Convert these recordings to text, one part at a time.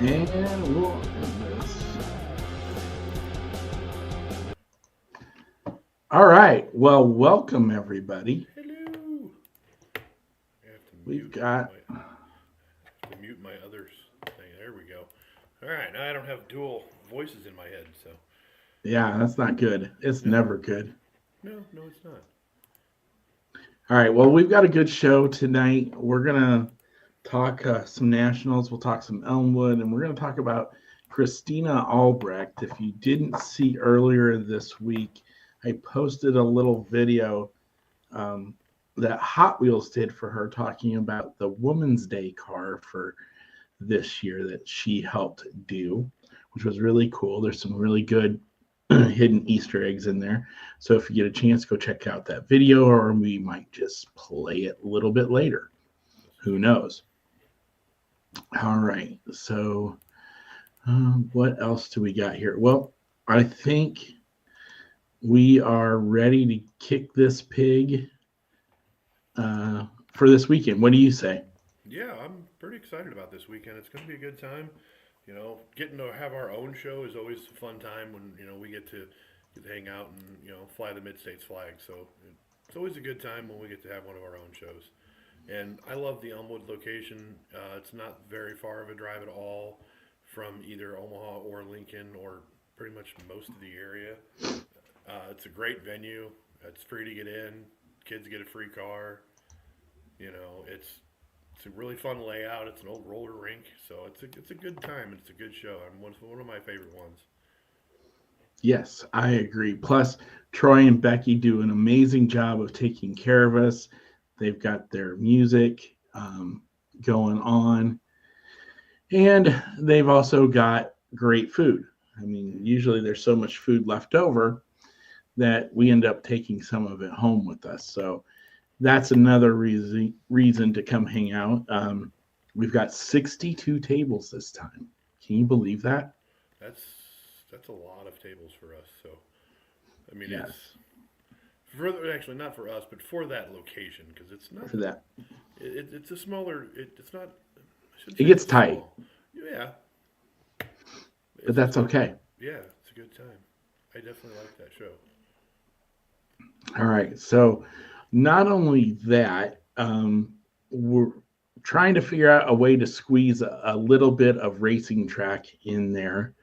And we'll end this. All right. Well, welcome everybody. Hello. We've got. Mute my other thing. There we go. All right. Now I don't have dual voices in my head, so. Yeah, that's not good. It's never good. No, it's not. All right. Well, we've got a good show tonight. We're gonna talk some nationals. We'll talk some Elmwood, and we're gonna talk about Kristina Albrecht. If you didn't see earlier this week, I posted a little video that Hot Wheels did for her, talking about the Women's Day car for this year that she helped do, which was really cool. There's some really good hidden Easter eggs in there. So if you get a chance, go check out that video, or we might just play it a little bit later. Who knows? All right. So what else do we got here? Well, I think we are ready to kick this pig for this weekend. What do you say? Yeah, I'm pretty excited about this weekend. It's going to be a good time. You know, getting to have our own show is always a fun time when, we get to hang out and, fly the Mid-States flag. So it's always a good time when we get to have one of our own shows. And I love the Elmwood location. It's not very far of a drive at all from either Omaha or Lincoln or pretty much most of the area. It's a great venue. It's free to get in. Kids get a free car. It's a really fun layout. It's an old roller rink, so it's a good time. It's a good show. One of my favorite ones. Yes, I agree. Plus, Troy and Becky do an amazing job of taking care of us. They've got their music going on, and they've also got great food. I mean, usually there's so much food left over that we end up taking some of it home with us. So that's another reason to come hang out. We've got 62 tables this time. Can you believe that? That's a lot of tables for us. So, I mean, Yes. actually not for us, but for that location, because it's not For that. It's a smaller. It's not. It gets tight. Small. Yeah. But that's okay. Yeah, it's a good time. I definitely like that show. All right. So, not only that, we're trying to figure out a way to squeeze a little bit of racing track in there.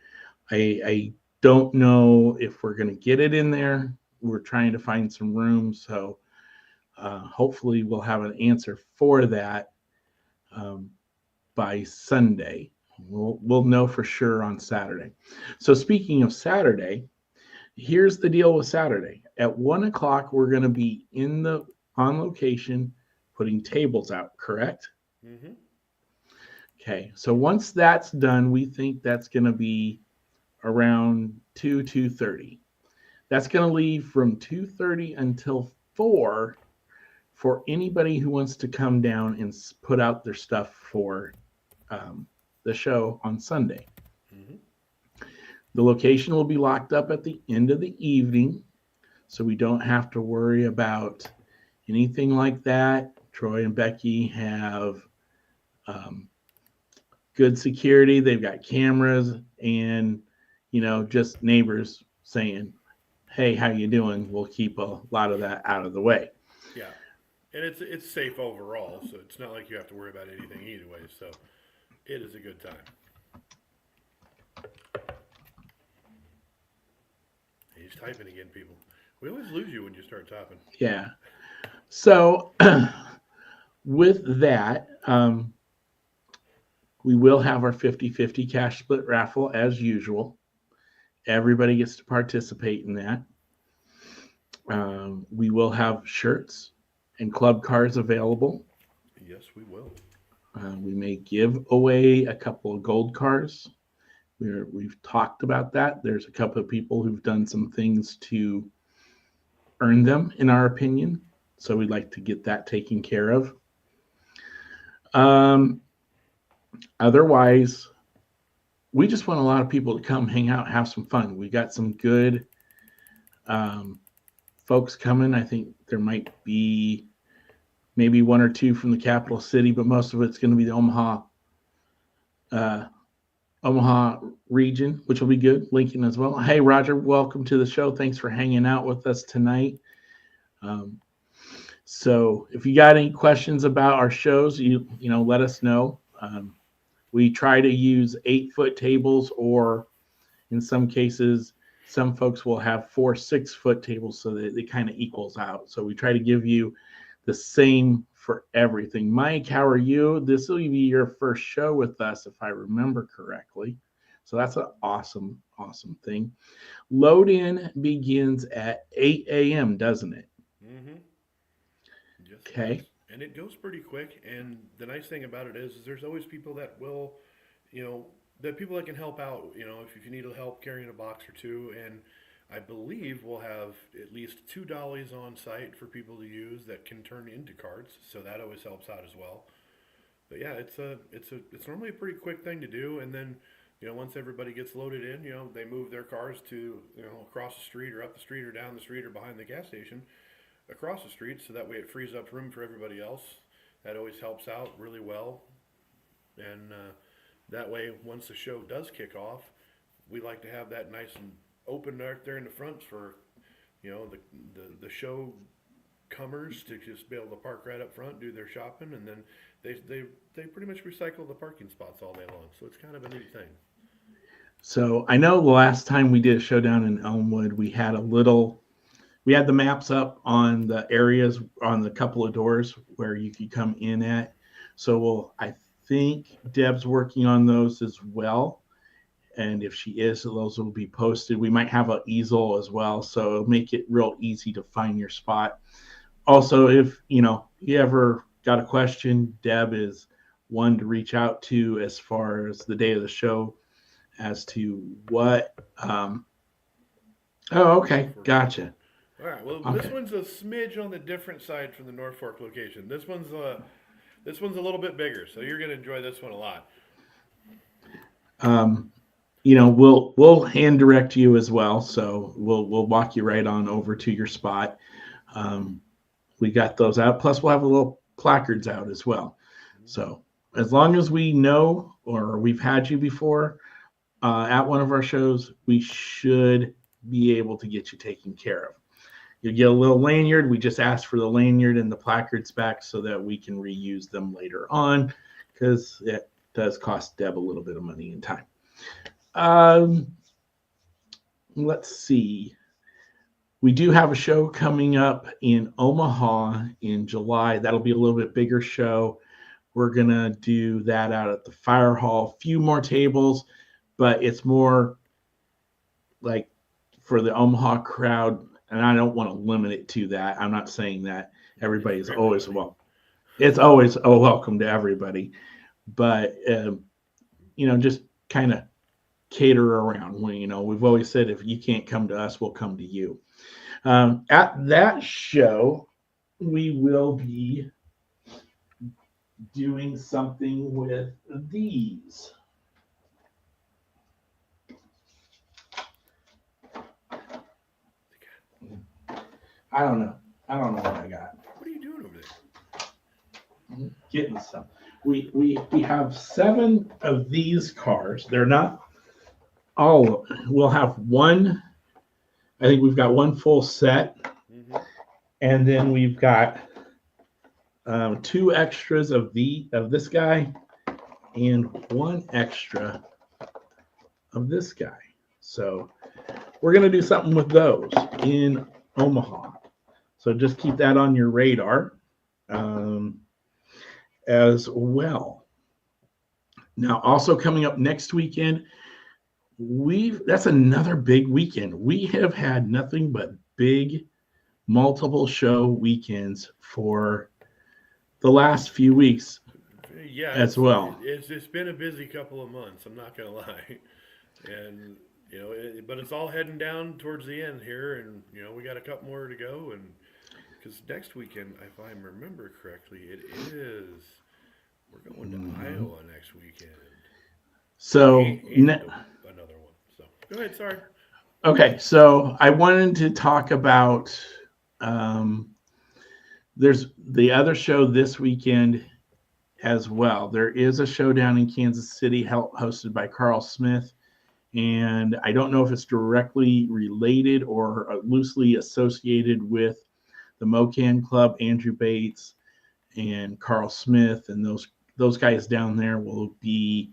I don't know if we're going to get it in there. We're trying to find some room. So, hopefully, we'll have an answer for that by Sunday. We'll know for sure on Saturday. So, speaking of Saturday, here's the deal with Saturday. At 1:00, we're going to be on location putting tables out, correct? Mm-hmm. Okay. So once that's done, we think that's going to be around 2:30. That's going to leave from 2:30 until 4 for anybody who wants to come down and put out their stuff for the show on Sunday. Mm-hmm. The location will be locked up at the end of the evening, so we don't have to worry about anything like that. Troy and Becky have good security. They've got cameras and, just neighbors saying, hey, how you doing? We'll keep a lot of that out of the way. Yeah. And it's safe overall, so it's not like you have to worry about anything either way. So it is a good time. He's typing again, people. We always lose you when you start typing. Yeah. So with that, we will have our 50-50 cash split raffle as usual. Everybody gets to participate in that. We will have shirts and club cards available. Yes, we will. We may give away a couple of gold cars. We've talked about that. There's a couple of people who've done some things to earn them, in our opinion. So we'd like to get that taken care of. Otherwise, we just want a lot of people to come hang out, have some fun. We got some good folks coming. I think there might be maybe one or two from the capital city, but most of it's going to be the Omaha Omaha region, which will be good. Lincoln as well. Hey, Roger, welcome to the show. Thanks for hanging out with us tonight. Um, so, if you got any questions about our shows, let us know. We try to use 8-foot tables, or in some cases, some folks will have 4 6-foot tables, so that it kind of equals out. So we try to give you the same for everything. Mike, how are you? This will be your first show with us, if I remember correctly. So that's an awesome, awesome thing. Load in begins at 8 a.m., doesn't it? Mm-hmm. Yes, it Okay. does. And it goes pretty quick. And the nice thing about it is there's always people that will, you know, that people that can help out, if you need help carrying a box or two. And I believe we'll have at least two dollies on site for people to use that can turn into carts. So that always helps out as well. But yeah, it's normally a pretty quick thing to do. And then, once everybody gets loaded in, they move their cars to, across the street or up the street or down the street or behind the gas station across the street, so that way it frees up room for everybody else. That always helps out really well. And that way, once the show does kick off, we like to have that nice and open right there in the front for the show comers to just be able to park right up front, do their shopping, and then they pretty much recycle the parking spots all day long. So it's kind of a neat thing. So I know the last time we did a show down in Elmwood, we had the maps up on the areas on the couple of doors where you could come in at. So I think Deb's working on those as well. And if she is, those will be posted. We might have an easel as well, so it'll make it real easy to find your spot. Also, if you ever got a question, Deb is one to reach out to as far as the day of the show as to what. Oh, okay, gotcha. All right. Well, Okay. This one's a smidge on the different side from the North Fork location. This one's a little bit bigger, so you're going to enjoy this one a lot. We'll hand direct you as well, so we'll walk you right on over to your spot. We got those out. Plus, we'll have a little placards out as well. So as long as we know or we've had you before at one of our shows, we should be able to get you taken care of. You'll get a little lanyard. We just ask for the lanyard and the placards back so that we can reuse them later on, because it does cost Deb a little bit of money and time. Let's see. We do have a show coming up in Omaha in July. That'll be a little bit bigger show. We're going to do that out at the fire hall. A few more tables, but it's more like for the Omaha crowd. And I don't want to limit it to that. I'm not saying that everybody's always welcome. It's always welcome to everybody. But, just kind of cater around. We've always said if you can't come to us, we'll come to you. At that show, we will be doing something with these. I don't know what I got. What are you doing over there? I'm getting some. We have 7 of these cars. They're not all. We'll have one. I think we've got one full set, and then we've got 2 extras of this guy, and 1 extra of this guy. So we're gonna do something with those in Omaha. So just keep that on your radar as well. Now, also coming up next weekend, that's another big weekend. We have had nothing but big multiple show weekends for the last few weeks as well. It's been a busy couple of months, I'm not going to lie. And, but it's all heading down towards the end here. And, we got a couple more to go. And because next weekend, if I remember correctly, we're going to Iowa next weekend. So another one. So go ahead. Sorry. Okay, so I wanted to talk about there's the other show this weekend as well. There is a show down in Kansas City hosted by Carl Smith, and I don't know if it's directly related or loosely associated with the Mocan Club. Andrew Bates and Carl Smith and those guys down there will be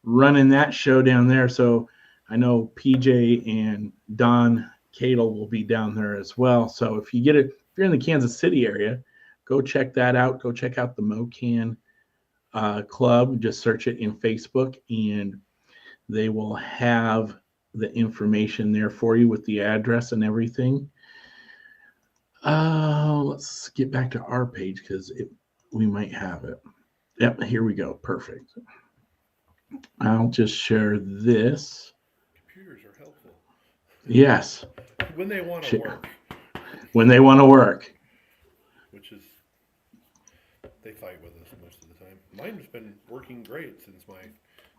running that show down there. So I know PJ and Don Cadle will be down there as well. So if you're in the Kansas City area, go check that out. Go check out the Mocan Club. Just search it in Facebook, and they will have the information there for you with the address and everything. Let's get back to our page because we might have it. Yep, here we go. Perfect. I'll just share this. Computers are helpful. Yes. When they want to work. When they want to work. Which is, they fight with us most of the time. Mine's been working great since my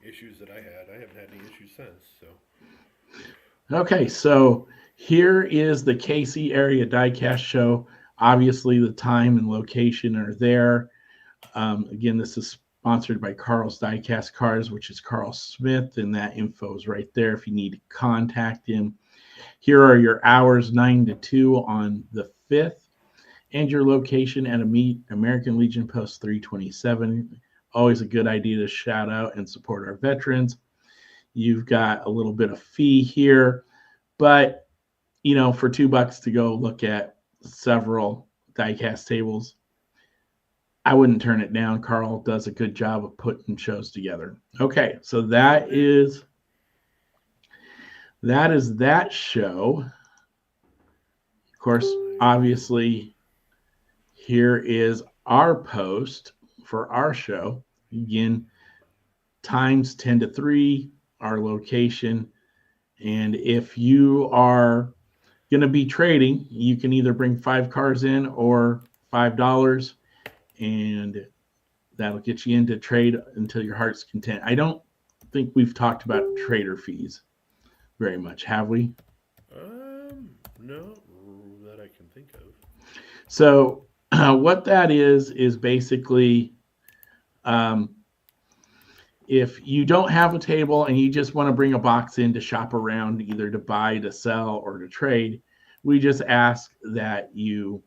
issues that I had. I haven't had any issues since, so. Okay, so here is the KC area diecast show. Obviously, the time and location are there. Again, this is sponsored by Carl's Diecast Cars, which is Carl Smith, and that info is right there if you need to contact him. Here are your hours, 9 to 2 on the 5th, and your location at American Legion Post 327. Always a good idea to shout out and support our veterans. You've got a little bit of fee here, but for $2 to go look at several diecast tables, I wouldn't turn it down. Carl does a good job of putting shows together. Okay, so that is that show. Of course, obviously, here is our post for our show. Again, times 10 to 3, our location. And if you are going to be trading, you can either bring 5 cars in or $5, and that'll get you into trade until your heart's content. I don't think we've talked about trader fees very much, have we? No, that I can think of. So what that is basically if you don't have a table and you just want to bring a box in to shop around, either to buy, to sell, or to trade, we just ask that you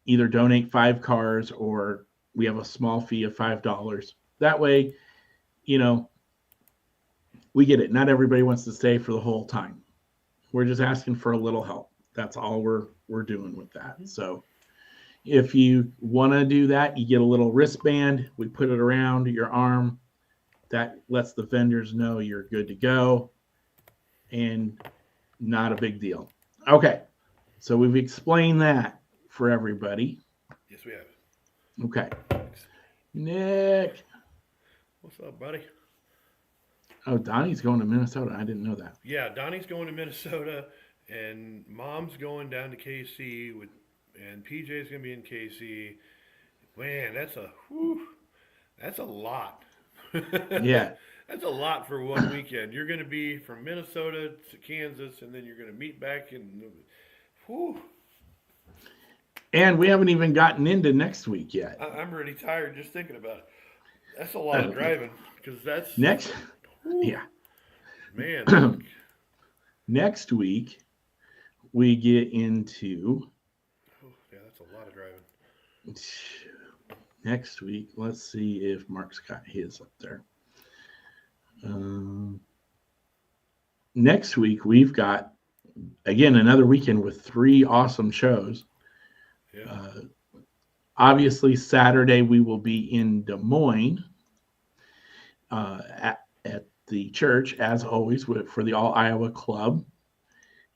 either donate 5 cars or we have a small fee of $5. That way, we get it. Not everybody wants to stay for the whole time. We're just asking for a little help. That's all we're doing with that. So if you want to do that, you get a little wristband. We put it around your arm. That lets the vendors know you're good to go and not a big deal. Okay, so we've explained that for everybody. Yes, we have. Okay. Nick. What's up, buddy? Oh, Donnie's going to Minnesota. I didn't know that. Yeah, Donnie's going to Minnesota, and Mom's going down to KC and PJ's going to be in KC. Man, that's a lot. Yeah. That's a lot for one weekend. You're going to be from Minnesota to Kansas, and then you're going to meet back in. Whew. And we haven't even gotten into next week yet. I'm really tired just thinking about it. That's a lot of driving because that's next. Whew. Yeah. Man. Next week, we get into. Yeah, that's a lot of driving. Next week, let's see if Mark's got his up there. Next week, we've got, again, another weekend with 3 awesome shows. Yeah. Obviously, Saturday, we will be in Des Moines at the church, as always, for the All Iowa Club.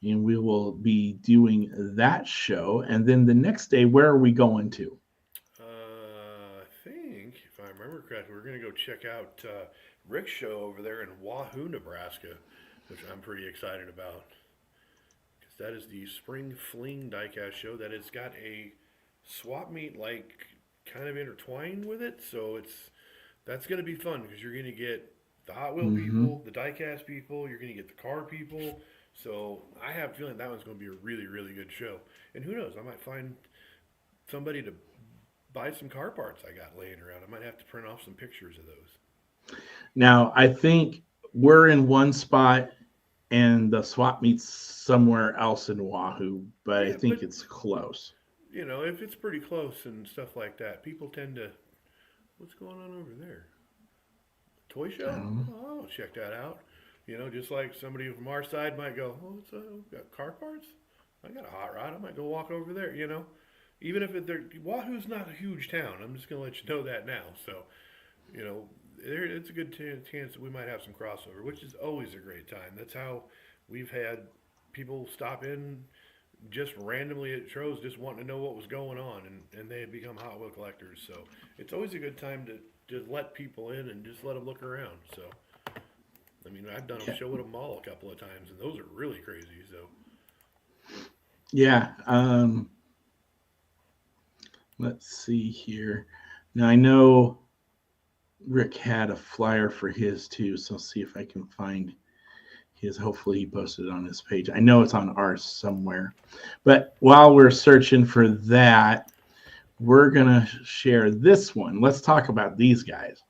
And we will be doing that show. And then the next day, where are we going to? I think, if I remember correctly, we're going to go check out Rick's show over there in Wahoo, Nebraska, which I'm pretty excited about. Because that is the Spring Fling diecast show that has got a swap meet kind of intertwined with it. So that's going to be fun because you're going to get the Hot Wheel people, the diecast people, you're going to get the car people. So I have a feeling that one's going to be a really, really good show. And who knows, I might find somebody to buy some car parts I got laying around. I might have to print off some pictures of those. Now, I think we're in one spot and the swap meets somewhere else in Wahoo, but I Yeah, think but it's close. if it's pretty close and stuff like that, people tend to. What's going on over there? Toy show? Oh, I'll check that out. Just like somebody from our side might go, oh, got car parts? I got a hot rod. I might go walk over there. Even if Wahoo's not a huge town. I'm just gonna let you know that now. So, it's a good chance that we might have some crossover, which is always a great time. That's how we've had people stop in just randomly at shows, just wanting to know what was going on, and they had become Hot Wheel collectors. So it's always a good time to just let people in and just let them look around. So, I mean, I've done a show at a mall a couple of times, and those are really crazy. So, yeah. Let's see here. Now I know Rick had a flyer for his too, so I'll see if I can find his. Hopefully he posted it on his page. I know it's on ours somewhere. But while we're searching for that, we're going to share this one. Let's talk about these guys.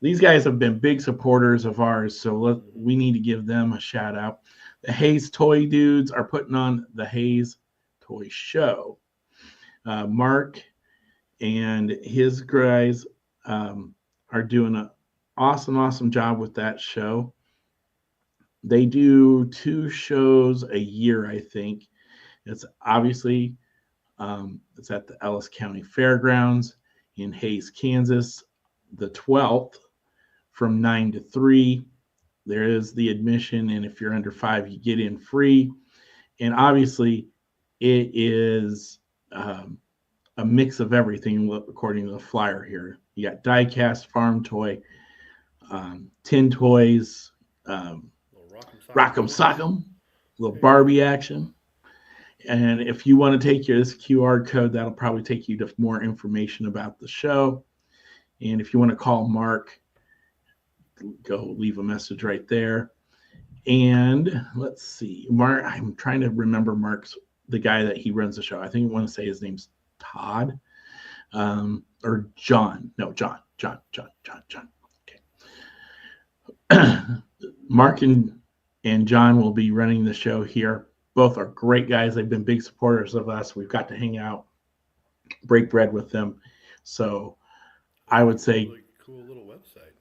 These guys have been big supporters of ours, so we need to give them a shout out. The Hayes Toy Dudes are putting on the Hayes Toy Show. Mark and his guys are doing an awesome job with that show. They do 2 shows a year, I think. It's obviously it's at the Ellis County Fairgrounds in Hayes, Kansas, the 12th from 9 to 3. There is the admission, and if you're under 5, you get in free. And obviously, it is a mix of everything according to the flyer here. You got diecast, farm toy, tin toys, rock'em sock'em, little Barbie action. And if you want to take this QR code, that'll probably take you to more information about the show. And if you want to call Mark, go leave a message right there. And let's see, Mark, I'm trying to remember the guy that he runs the show. I think I want to say his name's Todd or John. No, John. Okay. Mark and John will be running the show here. Both are great guys. They've been big supporters of us. We've got to hang out, break bread with them. So I would say really cool little website.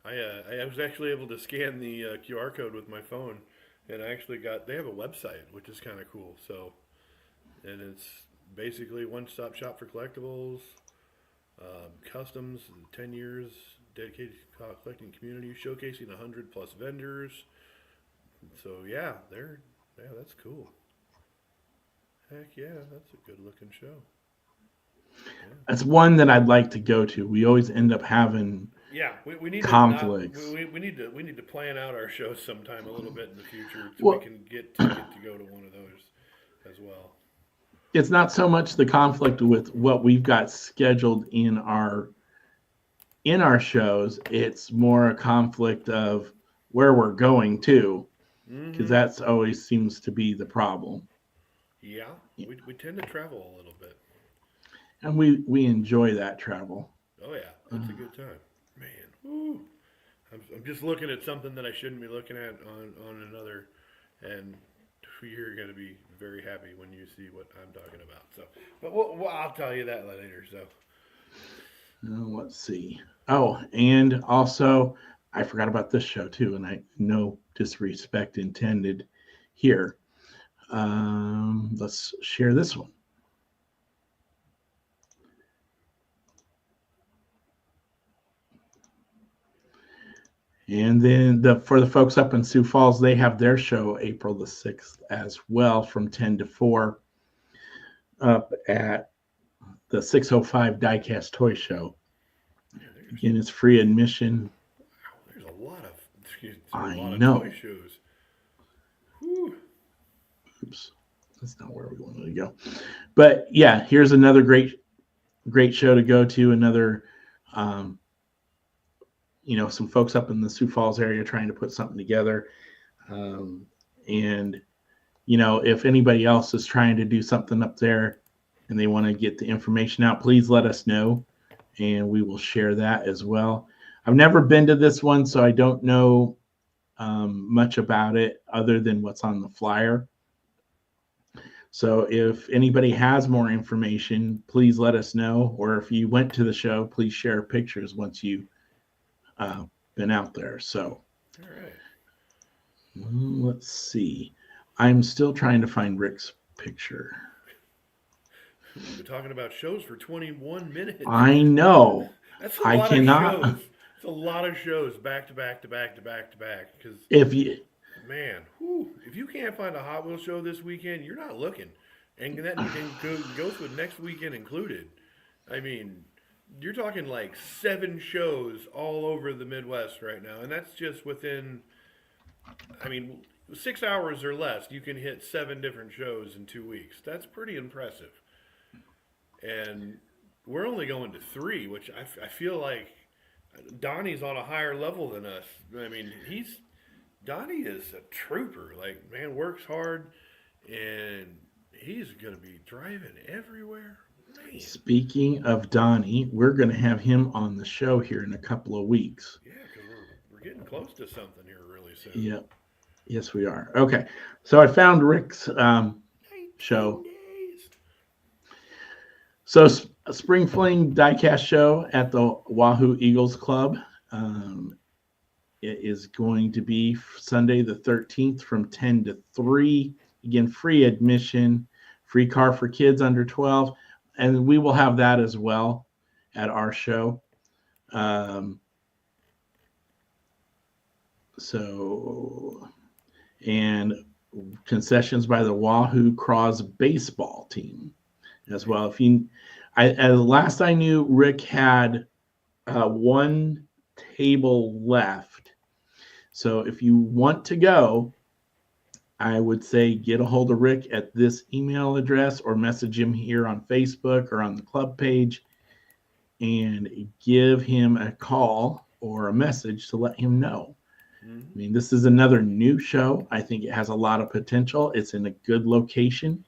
I was actually able to scan the QR code with my phone, and they have a website, which is kind of cool. So, and it's basically one-stop shop for collectibles, customs, 10 years dedicated to collecting community, showcasing 100 plus vendors. So yeah, that's cool. Heck yeah, that's a good looking show. Yeah. That's one that I'd like to go to. We always end up having we need conflicts. We need to plan out our shows sometime a little bit in the future so we can get to go to one of those as well. It's not so much the conflict with what we've got scheduled in our shows. It's more a conflict of where we're going to, because that's always seems to be the problem. Yeah, we tend to travel a little bit, and we enjoy that travel. Oh yeah, it's a good time, man. Woo. I'm just looking at something that I shouldn't be looking at on another, and you're going to be very happy when you see what I'm talking about. So, but I'll tell you that later. So, let's see. Oh, and also I forgot about this show too, and I no disrespect intended here. Let's share this one. And then for the folks up in Sioux Falls, they have their show April the 6th as well from 10 to 4 up at the 605 Diecast Toy Show. Again, it's free admission. Wow, there's a lot I of know. toy shows. Whew. Oops, that's not where we wanted to go. But yeah, here's another great show to go to. Another some folks up in the Sioux Falls area trying to put something together. And, if anybody else is trying to do something up there, and they want to get the information out, please let us know, and we will share that as well. I've never been to this one, so I don't know much about it other than what's on the flyer. So if anybody has more information, please let us know. Or if you went to the show, please share pictures once you've been out there. So, All right. Let's see. I'm still trying to find Rick's picture. We've been talking about shows for 21 minutes. I know. That's a I lot cannot. of shows. It's a lot of shows back to back to back to back to back. Because If you, man, if you can't find a Hot Wheels show this weekend, you're not looking. And that goes with next weekend included. I mean, you're talking like 7 shows all over the Midwest right now. And that's just within, 6 hours or less, you can hit 7 different shows in 2 weeks. That's pretty impressive. And we're only going to 3, which I feel like Donnie's on a higher level than us. I mean, Donnie is a trooper. Like, man, works hard, and he's going to be driving everywhere. Man. Speaking of Donnie, we're going to have him on the show here in a couple of weeks. Yeah, because we're getting close to something here really soon. Yep. Yes, we are. Okay. So I found Rick's show. So Spring Fling Diecast show at the Wahoo Eagles Club. It is going to be Sunday the 13th from 10 to 3. Again, free admission, free car for kids under 12. And we will have that as well at our show. And concessions by the Wahoo Cross baseball team as well. Last I knew, Rick had 1 table left. So if you want to go, I would say get a hold of Rick at this email address or message him here on Facebook or on the club page and give him a call or a message to let him know. I mean, this is another new show. I think it has a lot of potential. It's in a good location.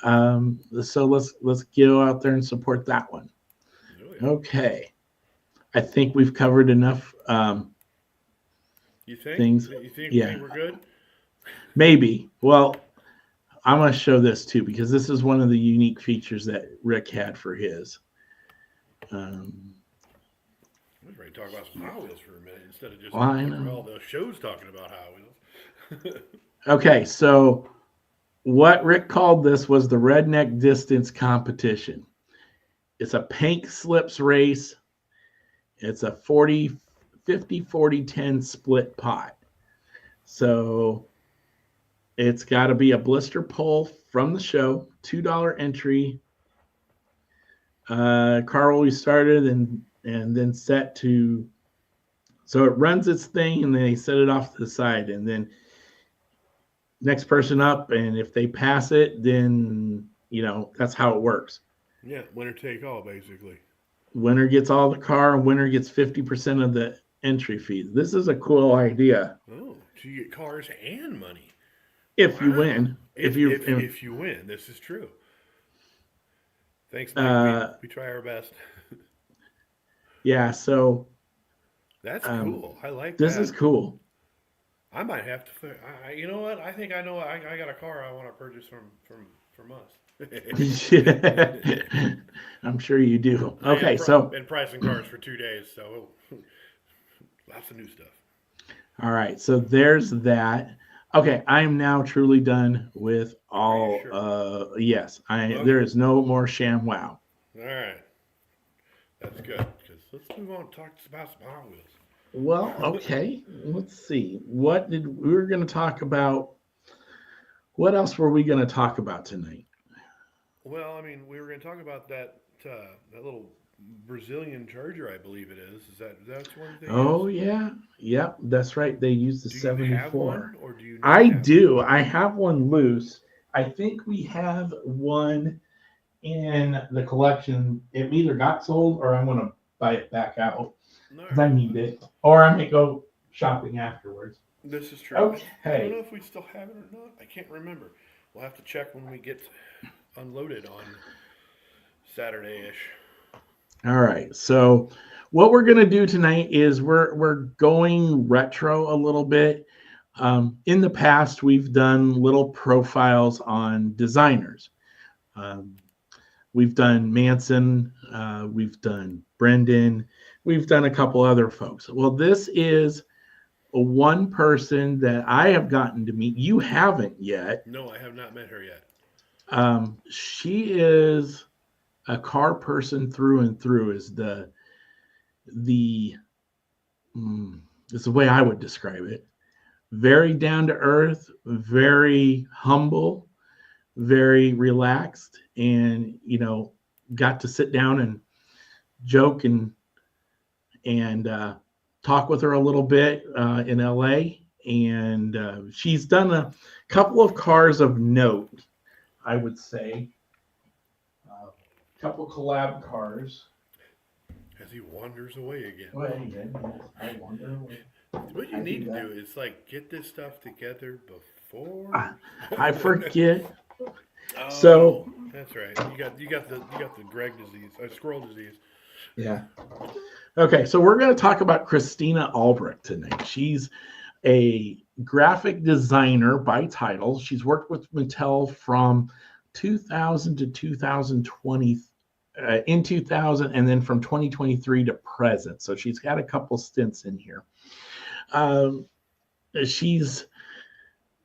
So let's go out there and support that one. Okay. I think we've covered enough you think? things. You think we're good? Maybe. Well, I'm going to show this too because this is one of the unique features that Rick had for his. I was ready to talk about some Hot Wheels for a minute instead of just all those shows talking about Hot Wheels. Okay, so what Rick called this was the Redneck Distance Competition. It's a paint slips race. It's a 50-40-10 split pot. So it's got to be a blister pull from the show, $2 entry. Car will be started and then set to, so it runs its thing and then they set it off to the side and then next person up, and if they pass it, then that's how it works. Yeah, winner take all, basically. Winner gets all the car, and winner gets 50% of the entry fees. This is a cool idea. Oh, so you get cars and money if you win. If you win, this is true. Thanks, Mike. We try our best. Yeah, so that's cool. I like this that. This is cool. I might have to. You know what? I think I know. I got a car I want to purchase from us. I'm sure you do. Okay, so been pricing cars for 2 days, so lots of new stuff. All right, so there's that. Okay, I am now truly done with all. Sure? Yes, there is no more sham wow. All right, that's good because let's move on and talk about some Hot Wheels. Well, okay. Let's see. We were going to talk about? What else were we going to talk about tonight? Well, we were going to talk about that little Brazilian Charger, I believe it is. Is that one thing? Oh yeah, yep. That's right. They use the 74. You have one, or do you? I do. I have one loose. I think we have one in the collection. It either got sold or I'm going to buy it back out. Because I need it. Or I may go shopping afterwards. This is true. Okay. I don't know if we still have it or not. I can't remember. We'll have to check when we get unloaded on Saturday-ish. All right. So what we're going to do tonight is we're going retro a little bit. In the past, we've done little profiles on designers. Um, we've done Manson, we've done Brendan, we've done a couple other folks. Well, this is one person that I have gotten to meet. You haven't yet. No, I have not met her yet. She is a car person through and through. The is the way I would describe it. Very down to earth, very humble, very relaxed, and got to sit down and joke and talk with her a little bit in LA. And she's done a couple of cars of note, I would say. A couple collab cars. As he wanders away again. Well, yeah, I wonder. What you need to do is like get this stuff together before. I forget. Oh, So that's right. You got the Greg disease, squirrel disease. yeah. Okay, so we're going to talk about Kristina Albrecht tonight. She's a graphic designer by title. She's worked with Mattel from 2000 to 2020, in 2000, and then from 2023 to present. So she's got a couple stints in here. She's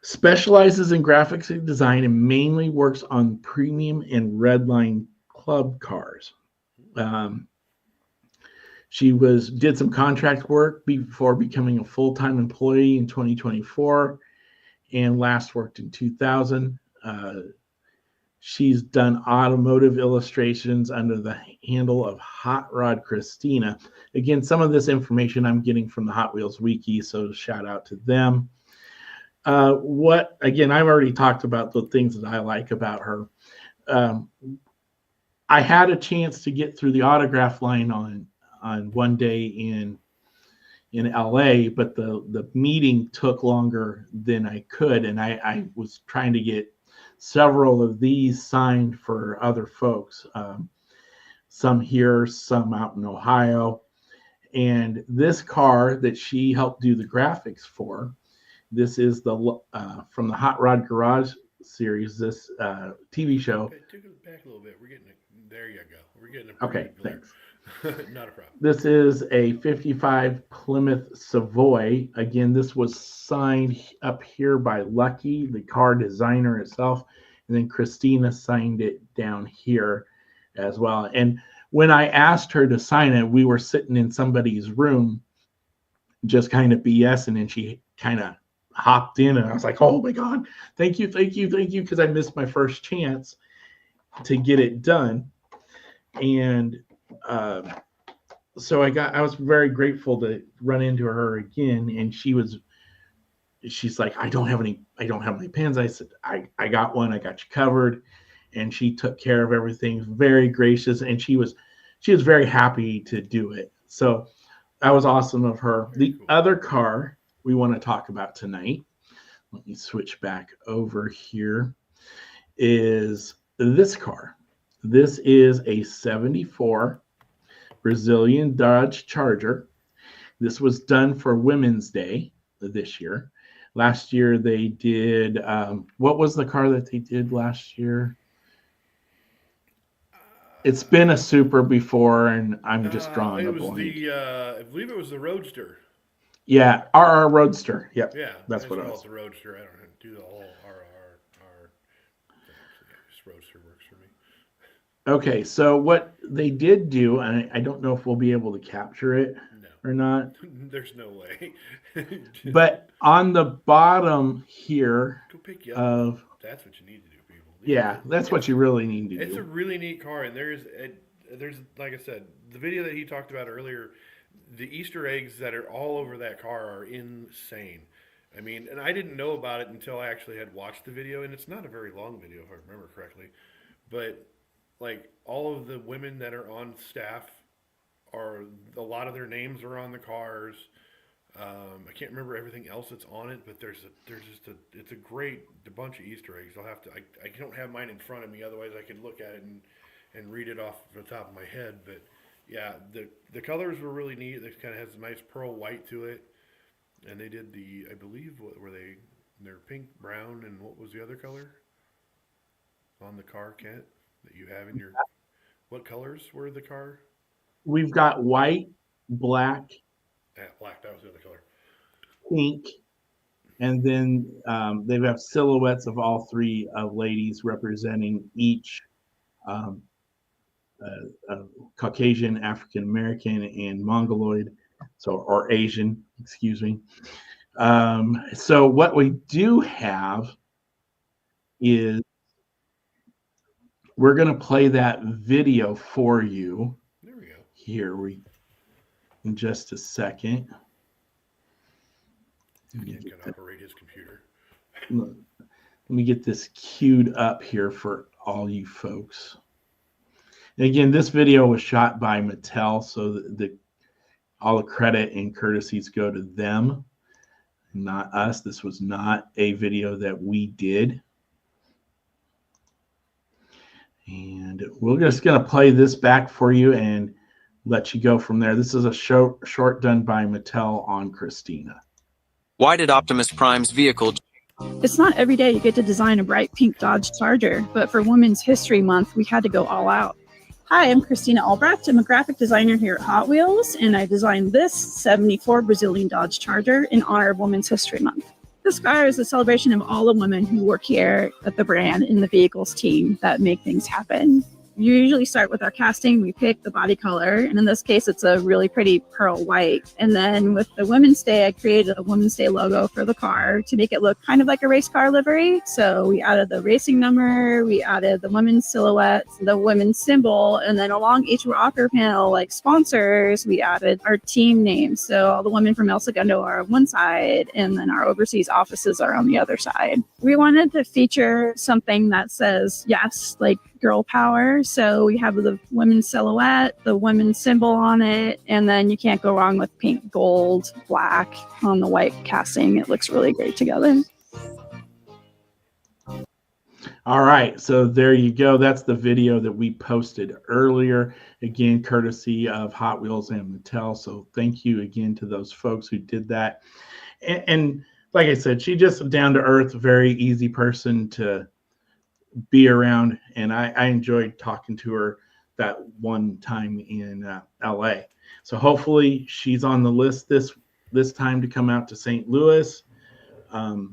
specializes in graphics and design and mainly works on premium and redline club cars. She did some contract work before becoming a full-time employee in 2024 and last worked in 2000. She's done automotive illustrations under the handle of Hot Rod Kristina. Again, some of this information I'm getting from the Hot Wheels Wiki, so shout out to them. I've already talked about the things that I like about her. I had a chance to get through the autograph line on one day in LA, but the meeting took longer than I could, and I was trying to get several of these signed for other folks, some here, some out in Ohio. And this car that she helped do the graphics for, this is from the Hot Rod Garage series, this TV show. Okay, take it back a little bit. There you go. We're getting a Okay, thanks. Not a problem. This is a 55 Plymouth Savoy. Again, this was signed up here by Lucky, the car designer itself, and then Kristina signed it down here as well. And when I asked her to sign it, we were sitting in somebody's room just kind of BSing, and she kind of hopped in, and I was like, oh my God, thank you, because I missed my first chance to get it done. And so I was very grateful to run into her again, and she's like, I don't have any pens. I said, I got one, I got you covered. And she took care of everything, very gracious, and she was very happy to do it. So that was awesome of her. The other car we want to talk about tonight, let me switch back over here, is this car. This is a 74 Brazilian Dodge Charger. This was done for Women's Day this year. Last year they did, what was the car that they did last year? It's been a Super before, and I'm just drawing a blank. I believe it was the Roadster. Yeah, RR Roadster. Yep. Yeah, that's what it was. The Roadster. I don't do the whole RR. Just Roadster works for me. Okay, so what they did do, and I don't know if we'll be able to capture it or not. There's no way. But on the bottom here Go pick you up. That's what you need to do, people. That's what you really need to do. It's a really neat car, and there's like I said, the video that he talked about earlier, the Easter eggs that are all over that car are insane. I mean, and I didn't know about it until I actually had watched the video, and it's not a very long video if I remember correctly, but like all of the women that are on staff a lot of their names are on the cars. I can't remember everything else that's on it, but it's a bunch of Easter eggs. I don't have mine in front of me, otherwise I could look at it and read it off the top of my head. But yeah, the colors were really neat. It kind of has a nice pearl white to it, and they did I believe, what were they? They're pink, brown, and what was the other color on the car, Kent, that you have in your? What colors were the car? We've got white, black, Yeah, black. That was the other color. pink, and then they have silhouettes of all three ladies representing each um, Caucasian, African American, and Mongoloid, so or Asian, excuse me. So what we do have is we're going to play that video for you. There we go. Here we in just a second. Ken can operate his computer. Let me get this queued up here for all you folks. And again, this video was shot by Mattel, so all the credit and courtesies go to them, not us. This was not a video that we did. And we're just going to play this back for you and let you go from there. This is a short done by Mattel on Kristina. Why did Optimus Prime's vehicle... It's not every day you get to design a bright pink Dodge Charger, but for Women's History Month, we had to go all out. Hi, I'm Kristina Albrecht. I'm a graphic designer here at Hot Wheels, and I designed this 74 Brazilian Dodge Charger in honor of Women's History Month. This car is a celebration of all the women who work here at the brand and the vehicles team that make things happen. You usually start with our casting. We pick the body color, and in this case, it's a really pretty pearl white. And then with the Women's Day, I created a Women's Day logo for the car to make it look kind of like a race car livery. So we added the racing number, we added the women's silhouette, the women's symbol, and then along each rocker panel, like sponsors, we added our team names. So all the women from El Segundo are on one side, and then our overseas offices are on the other side. We wanted to feature something that says yes, like girl power. So we have the women's silhouette, the women's symbol on it, and then you can't go wrong with pink, gold, black on the white casting. It looks really great together. All right, so there you go. That's the video that we posted earlier, again, courtesy of Hot Wheels and Mattel. So thank you again to those folks who did that. And like I said, she's just a down-to-earth, very easy person to be around, and I enjoyed talking to her that one time in LA. So hopefully she's on the list this time to come out to St. Louis.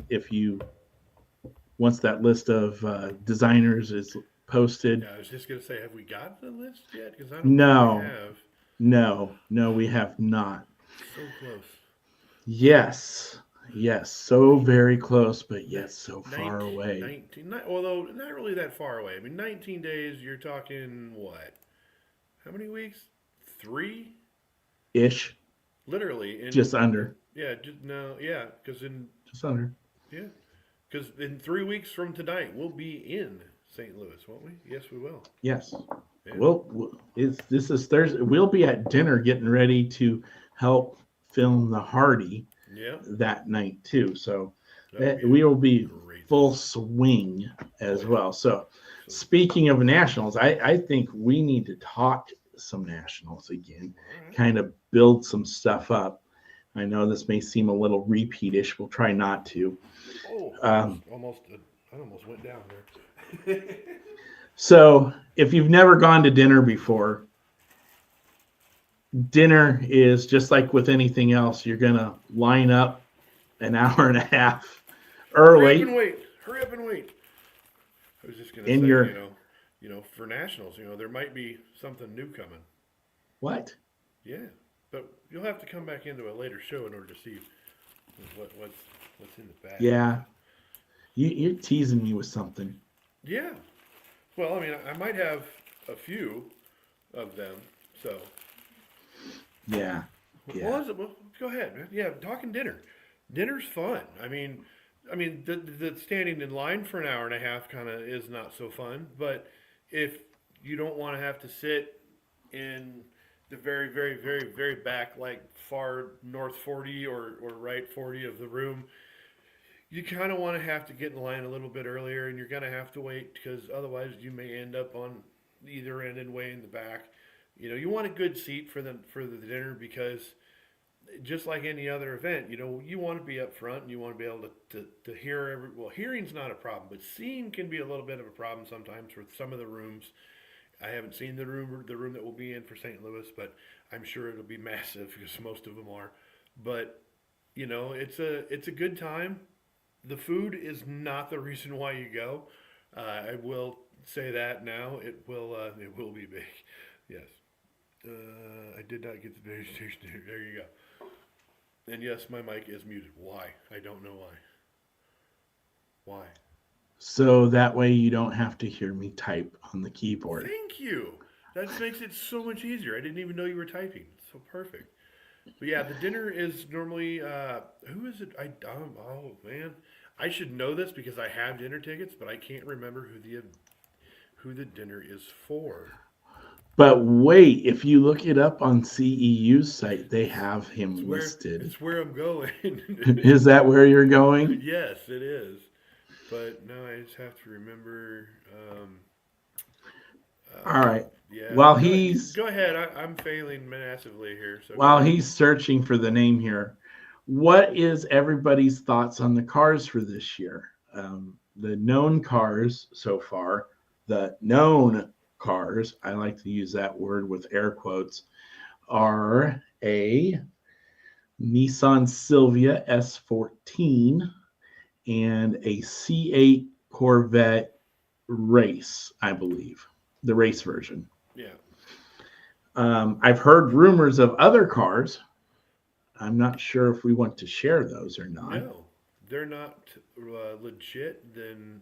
If you once that list of designers is posted. Yeah, I was just gonna say, have we got the list yet? Because I don't No. think we have. No, we have not. So close. Yes, so very close, but yet so far away. 19, although not really that far away. I mean, 19 days, you're talking what? How many weeks? 3? Ish. Literally. Just under. Yeah, because Just under. Yeah, because in 3 weeks from tonight, we'll be in St. Louis, won't we? Yes, we will. Yes. Yeah. This is Thursday. We'll be at dinner getting ready to help film the Hardy that night too. So we will be full swing as well. So speaking of nationals, I think we need to talk some nationals again, kind of build some stuff up. I know this may seem a little repeatish. We'll try not to. I almost went down there. So if you've never gone to dinner before, dinner is just like with anything else. You're going to line up an hour and a half early. Hurry up and wait. I was just going to say, you know, for nationals, there might be something new coming. What? Yeah, but you'll have to come back into a later show in order to see what's in the bag. Yeah. You're teasing me with something. Yeah. Well, I mean, I might have a few of them, so. Yeah. Well, go ahead, man. Yeah, talking dinner. Dinner's fun. I mean, the standing in line for an hour and a half kind of is not so fun. But if you don't want to have to sit in the very, very, very, very back, like far north 40 or right 40 of the room, you kind of want to have to get in line a little bit earlier, and you're going to have to wait because otherwise you may end up on either end and way in the back. You know, you want a good seat for the dinner because just like any other event, you know, you want to be up front and you want to be able to hear well, hearing's not a problem, but seeing can be a little bit of a problem sometimes for some of the rooms. I haven't seen the room that we'll be in for St. Louis, but I'm sure it'll be massive because most of them are. But you know, it's a good time. The food is not the reason why you go. I will say that now. It will be big. Yes. I did not get the vegetation. There you go. And yes, my mic is muted. Why? I don't know why. Why? So that way you don't have to hear me type on the keyboard. Thank you. That makes it so much easier. I didn't even know you were typing. It's so perfect. But yeah, the dinner is normally who is it? Oh man, I should know this because I have dinner tickets, but I can't remember who the dinner is for. But wait, if you look it up on CEU's site, they have him listed. It's where I'm going. Is that where you're going? Yes, it is. But no, I just have to remember. All right. Yeah. While go ahead. I'm failing massively here. So while he's searching for the name here, what is everybody's thoughts on the cars for this year? The known cars so far, the known cars, I like to use that word with air quotes, are a Nissan Silvia S14 and a C8 Corvette race, I believe, the race version. Yeah. I've heard rumors of other cars. I'm not sure if we want to share those or not. No, they're not legit. Then,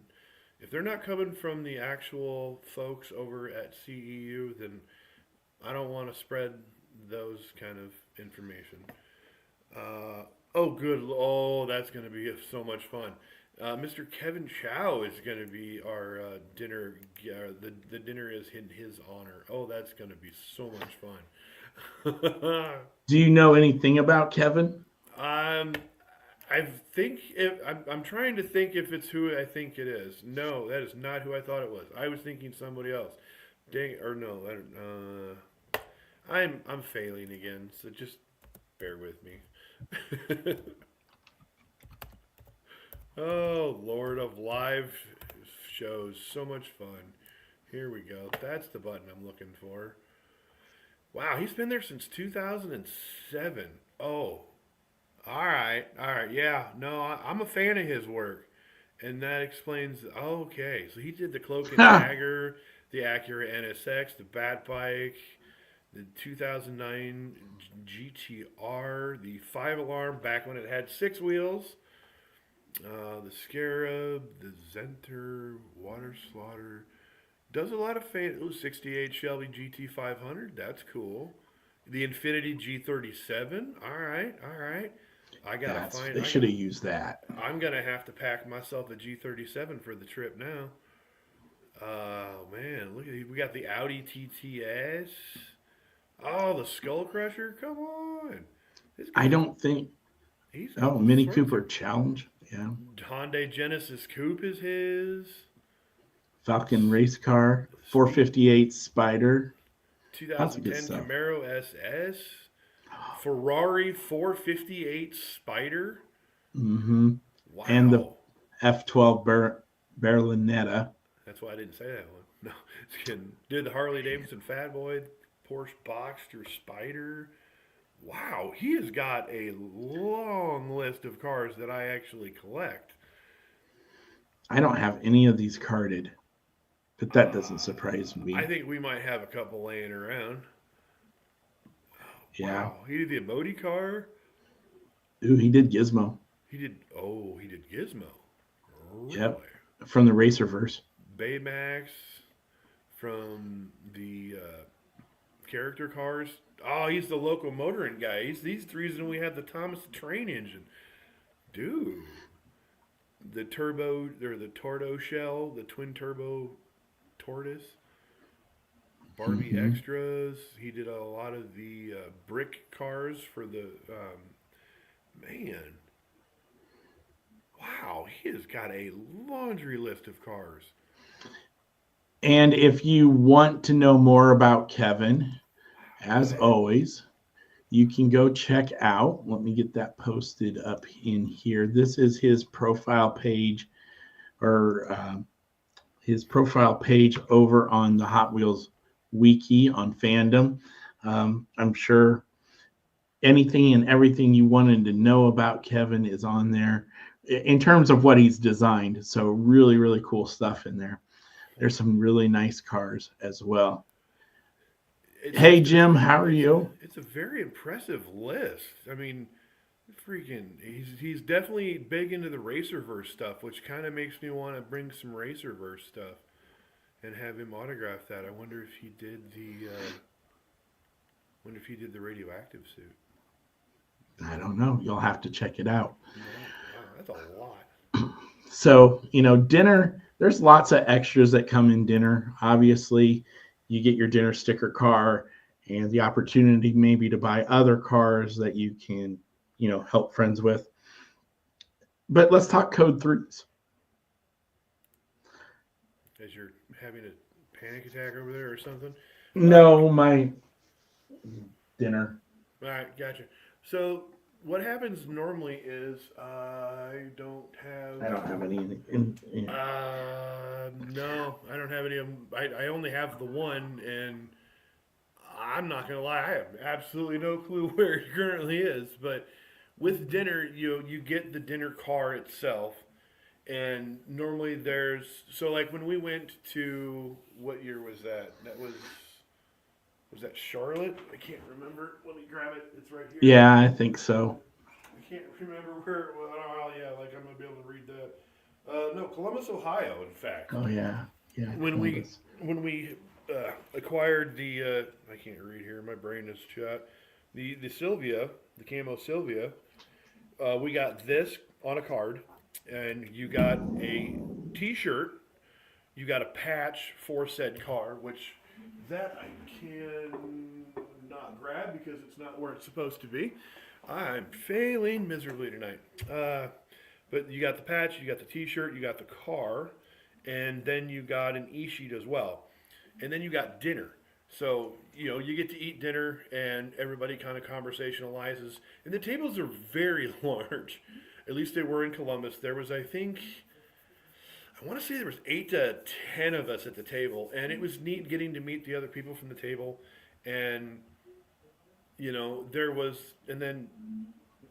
if they're not coming from the actual folks over at CEU, then I don't want to spread those kind of information. Oh, good. Oh, that's going to be so much fun. Mr. Kevin Chow is going to be our dinner. The dinner is in his honor. Oh, that's going to be so much fun. Do you know anything about Kevin? I think I'm trying to think if it's who I think it is. No, that is not who I thought it was. I was thinking somebody else. Dang, or no, I'm failing again. So just bear with me. Oh, Lord of live shows, so much fun. Here we go. That's the button I'm looking for. Wow, he's been there since 2007. Oh, all right. Yeah, no, I'm a fan of his work. And that explains, okay, so he did the Cloak and Dagger, the Acura NSX, the Bat Bike, the 2009 GTR, the 5-alarm back when it had 6 wheels, the Scarab, the Zenter, Water Slaughter. Does a lot of 68 Shelby GT500. That's cool. The Infiniti G37. All right. I gotta find. They should have used that. I'm gonna have to pack myself a G37 for the trip now. Oh man, look at we got the Audi TTS. Oh, the Skull Crusher. Come on. I don't think. Mini Cooper Challenge. Yeah. Hyundai Genesis Coupe is his. Falcon race car, 458 Spider. 2010 Camaro SS. Ferrari 458 Spider. Mm-hmm. Wow. And the F12 Berlinetta. That's why I didn't say that one. No, just kidding. Did the Harley Davidson Fat Boy, Porsche Boxster Spider. Wow, he has got a long list of cars that I actually collect. I don't have any of these carded, but that doesn't surprise me. I think we might have a couple laying around. Yeah. Wow, he did the Emoti car. Ooh, he did Gizmo. He did Gizmo. Really? Yep, from the Racerverse. Baymax, from the character cars. Oh, he's the local motoring guy. He's the reason we have the Thomas the Train engine. Dude. The turbo, or the Tordo shell, the twin turbo tortoise. Barbie extras. He did a lot of the brick cars for the, man. Wow, he has got a laundry list of cars. And if you want to know more about Kevin, as always, you can go check out. Let me get that posted up in here. This is his profile page, or his profile page over on the Hot Wheels Wiki on Fandom. I'm sure anything and everything you wanted to know about Kevin is on there in terms of what he's designed. So really, really cool stuff in there. There's some really nice cars as well. Hey, Jim, how are you? It's a very impressive list. I mean, freaking, he's definitely big into the Racerverse stuff, which kind of makes me want to bring some Racerverse stuff and have him autograph that. I wonder if he did the radioactive suit. I don't know. You'll have to check it out. Wow, that's a lot. So, dinner, there's lots of extras that come in dinner. Obviously, you get your dinner sticker car and the opportunity maybe to buy other cars that you can, help friends with. But let's talk code 3s. As you're having a panic attack over there or something? No, my dinner. All right, gotcha. So what happens normally is I don't have any. No, I don't have any of them. I only have the one, and I'm not going to lie, I have absolutely no clue where it currently is. But with dinner, you get the dinner car itself, and normally so like when we went to, what year was that? Was that Charlotte? I can't remember. Let me grab it. It's right here. Yeah, I think so. I can't remember where it was. Oh, yeah, like I'm going to be able to read that. No, Columbus, Ohio, in fact. Oh, yeah. Yeah. When we acquired the, I can't read here, my brain is shut. The Sylvia, the Camo Sylvia, we got this on a card, and you got a T-shirt, you got a patch for said car, which that I can not grab because it's not where it's supposed to be. I'm failing miserably tonight. But you got the patch, you got the T-shirt, you got the car, and then you got an e-sheet as well. And then you got dinner. So, you get to eat dinner, and everybody kind of conversationalizes. And the tables are very large. At least they were in Columbus. There was, I want to say there was 8 to 10 of us at the table, and it was neat getting to meet the other people from the table. And, and then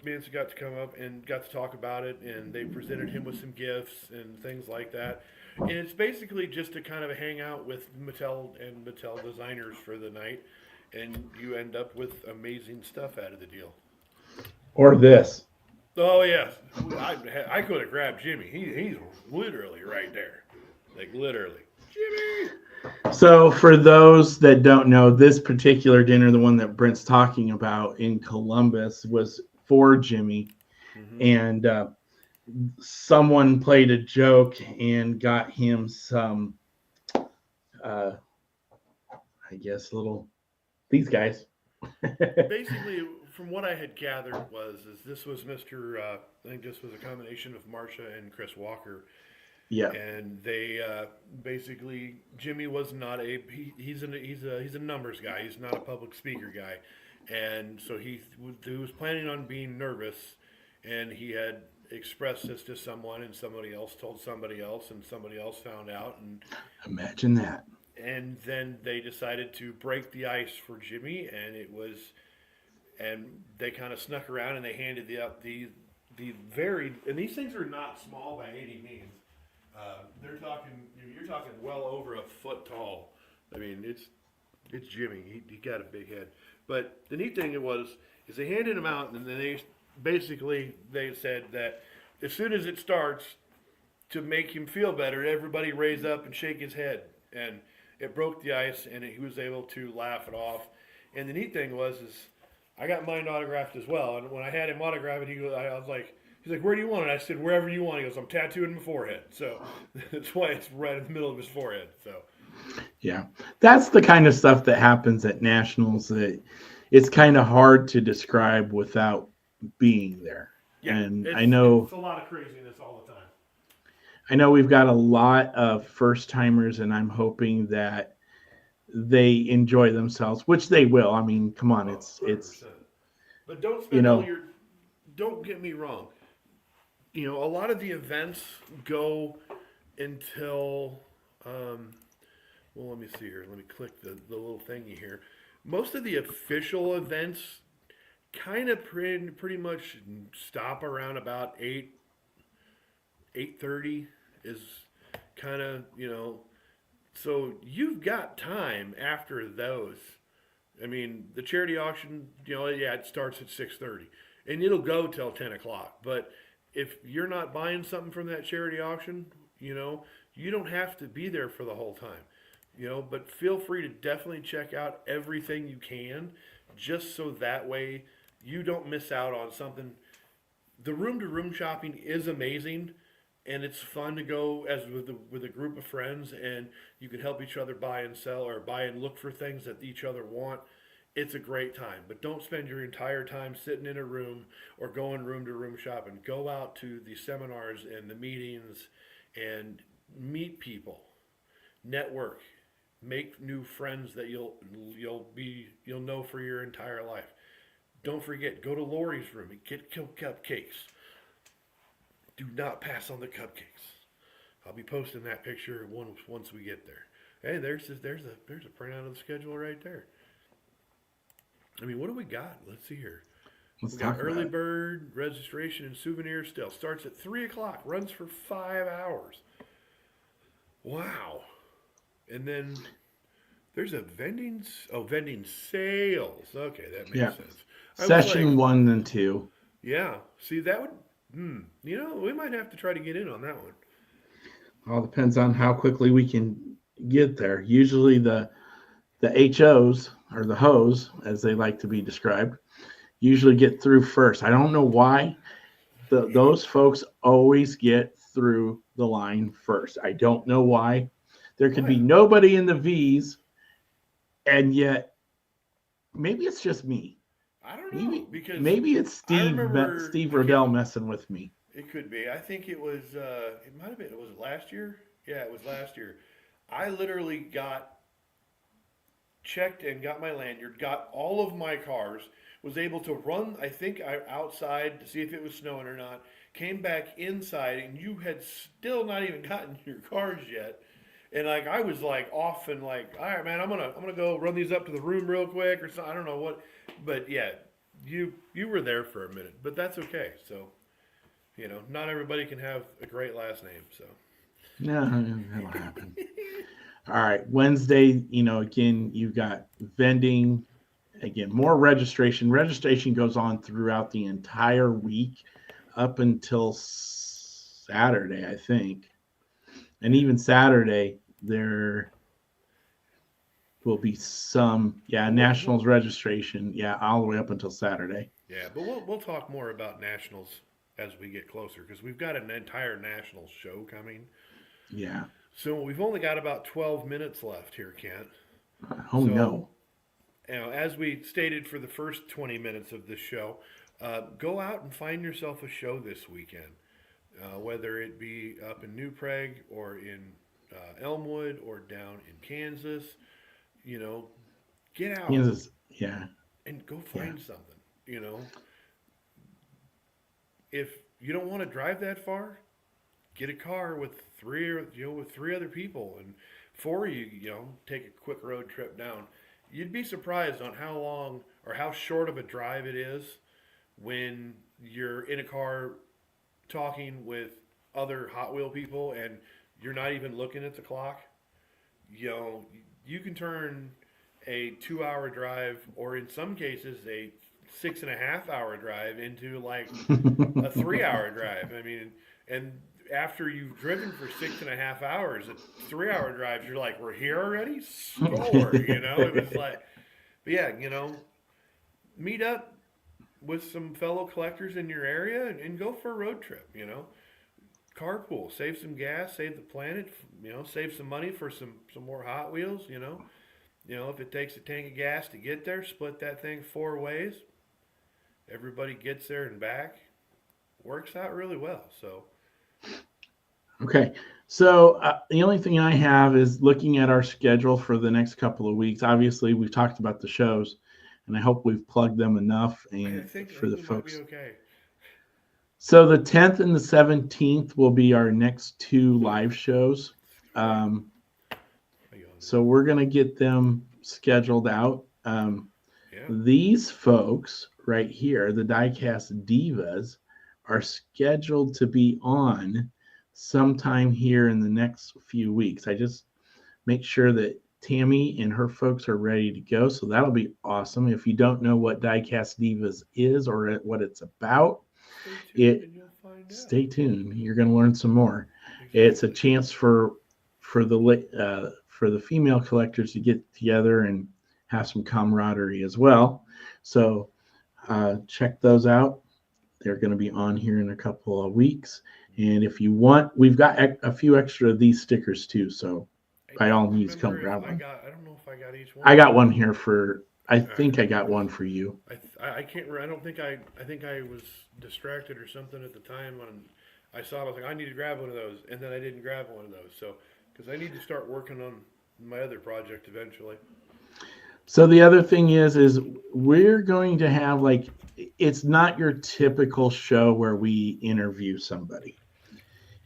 Manson got to come up and got to talk about it, and they presented him with some gifts and things like that. And it's basically just to kind of hang out with Mattel and Mattel designers for the night, and you end up with amazing stuff out of the deal. Or this. Oh, yes. I could have grabbed Jimmy. He's literally right there. Like, literally. Jimmy! So for those that don't know, this particular dinner, the one that Brent's talking about in Columbus, was for Jimmy. Mm-hmm. And someone played a joke and got him some, these guys. Basically, from what I had gathered this was Mr. I think this was a combination of Marsha and Chris Walker. Yeah. And they basically, Jimmy was not he's a numbers guy. He's not a public speaker guy. And so he was planning on being nervous, and he had expressed this to someone, and somebody else told somebody else, and somebody else found out. And imagine that. And then they decided to break the ice for Jimmy, and they kind of snuck around, and they handed the very, and these things are not small by any means. You're talking well over a foot tall. I mean, it's Jimmy. He got a big head. But the neat thing is they handed him out, and then they said that as soon as it starts, to make him feel better, everybody raise up and shake his head. And it broke the ice, and he was able to laugh it off. And the neat thing is I got mine autographed as well. And when I had him autograph it, he's like, where do you want it? I said, wherever you want. He goes, I'm tattooing my forehead. So that's why it's right in the middle of his forehead. So. Yeah, that's the kind of stuff that happens at nationals that it's kind of hard to describe without being there. Yeah, and I know it's a lot of craziness all the time. I know we've got a lot of first timers, and I'm hoping that they enjoy themselves, which they will. I mean, come on, Oh, it's 100%. But don't you spend all know, your. Don't get me wrong. A lot of the events go until. Um, well, let me see here. Let me click the little thingy here. Most of the official events kind of pretty much stop around about 8:30 is kind of so you've got time after those. I mean, the charity auction, yeah, it starts at 6:30, and it'll go till 10 o'clock. But if you're not buying something from that charity auction, you don't have to be there for the whole time. But feel free to definitely check out everything you can, just so that way you don't miss out on something. The room to room shopping is amazing, and it's fun to go as with a group of friends, and you can help each other buy and sell, or buy and look for things that each other want. It's a great time, but don't spend your entire time sitting in a room or going room to room shopping. Go out to the seminars and the meetings and meet people, network, make new friends that you'll know for your entire life. Don't forget, go to Lori's room and get cupcakes. Do not pass on the cupcakes. I'll be posting that picture once we get there. Hey, there's a printout of the schedule right there. I mean, what do we got? Let's see here. let's We talk got about early it. bird registration and souvenir still. Starts at 3 o'clock. Runs for 5 hours. Wow. And then there's a vending sales. Okay, that makes Yeah, sense. I was like, session 1 and 2. yeah. See, that would. We might have to try to get in on that one. All depends on how quickly we can get there. Usually the HOs, or the hoes as they like to be described, usually get through first. I don't know why those folks always get through the line first. I don't know why. There could be Why? nobody in the V's, and yet maybe it's just me. I don't know Maybe because maybe it's I Steve remember Steve I can't. Rodell messing with me. It could be. I think it was. It might have been. Was it last year? Yeah, it was last year. I literally got checked and got my lanyard, got all of my cars, was able to run, I think, outside to see if it was snowing or not, came back inside, and you had still not even gotten your cars yet. And like I was like off and like, all right, man, I'm gonna go run these up to the room real quick or something. I don't know what, but yeah, you were there for a minute, but that's okay. So not everybody can have a great last name. So No, that'll happen. All right, Wednesday, again, you've got vending, again, more registration. Registration goes on throughout the entire week up until Saturday, I think. And yeah, even Saturday, there will be some, but Nationals registration, all the way up until Saturday. we'll talk more about nationals as we get closer because we've got an entire national show coming. Yeah. So we've only got about 12 minutes left here, Kent. Oh, So, no. as we stated for the first 20 minutes of this show, go out and find yourself a show this weekend, whether it be up in New Prague or in Elmwood or down in Kansas. You know, get out Kansas, yeah, and go yeah. find something. If you don't want to drive that far, get a car with three other people, and four of you, take a quick road trip down. You'd be surprised on how long or how short of a drive it is when you're in a car talking with other Hot Wheel people and you're not even looking at the clock. You can turn a 2 hour drive, or in some cases a 6.5 hour drive, into like a 3 hour drive. I mean, and after you've driven for 6.5 hours, a 3 hour drive, you're like, we're here already? Score, It was like, but yeah, meet up with some fellow collectors in your area and go for a road trip, Carpool, save some gas, save the planet, save some money for some more Hot Wheels, if it takes a tank of gas to get there, split that thing 4 ways. Everybody gets there and back. Works out really well. So Okay. So the only thing I have is looking at our schedule for the next couple of weeks. Obviously, we've talked about the shows, and I hope we've plugged them enough I and think I for think the we might be folks. okay. So the 10th and the 17th will be our next two live shows. Right. Um, I yawned. so we're going to get them scheduled out. Yeah. These folks right here, the diecast divas, are scheduled to be on sometime here in the next few weeks. I just make sure that Tammy and her folks are ready to go. So that'll be awesome. If you don't know what Diecast Divas is or what it's about, Stay tuned it and you'll find out. stay tuned. You're going to learn some more. Exactly. It's a chance for the female collectors to get together and have some camaraderie as well. So check those out. They're going to be on here in a couple of weeks. And if you want, we've got a few extra of these stickers too. So by all means, come grab one. I don't know if I got each one. I got one here I think I got one for you. I can't. I don't think I. I think I was distracted or something at the time when I saw it. I was like, I need to grab one of those, and then I didn't grab one of those. So because I need to start working on my other project eventually. So the other thing is we're going to have it's not your typical show where we interview somebody.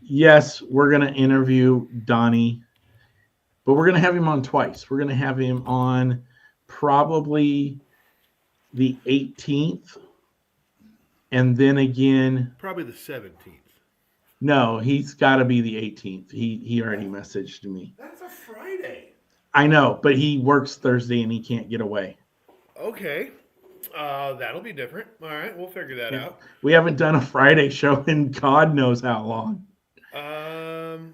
Yes, we're going to interview Donnie, but we're going to have him on twice. We're going to have him on probably the 18th, and then again. Probably the 17th. No, he's got to be the 18th. He already messaged me. That's a Friday. I know, but he works Thursday and he can't get away. Okay. That'll be different. All right, we'll figure that out. We haven't done a Friday show in God knows how long.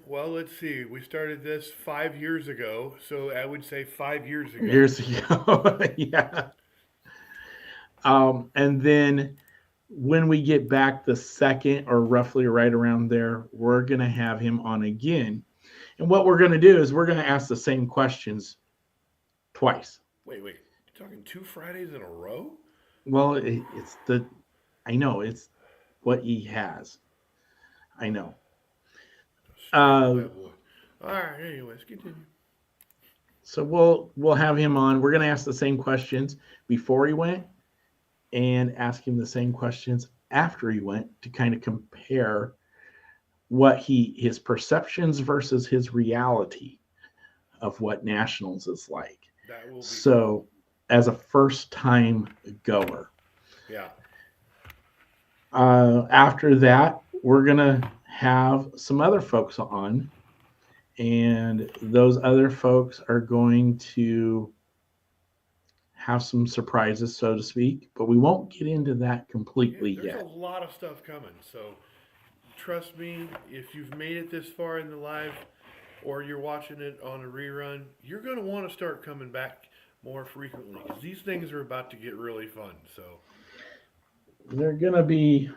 Well, let's see. We started this 5 years ago, so I would say 5 years ago. Years ago, yeah. And then when we get back the second, or roughly right around there, we're going to have him on again. And what we're going to do is we're going to ask the same questions twice. Wait. You're talking 2 Fridays in a row? Well, I know, it's what he has. I know. All right, anyways, continue. So we'll have him on. We're going to ask the same questions before he went and ask him the same questions after he went to kind of compare what his perceptions versus his reality of what Nationals is like. That will be so as a first time goer. Yeah. After that, we're going to have some other folks on, and those other folks are going to have some surprises, so to speak, but we won't get into that completely There's yet. a lot of stuff coming, so trust me, if you've made it this far in the live or you're watching it on a rerun, you're going to want to start coming back more frequently because these things are about to get really fun. So They're going to be,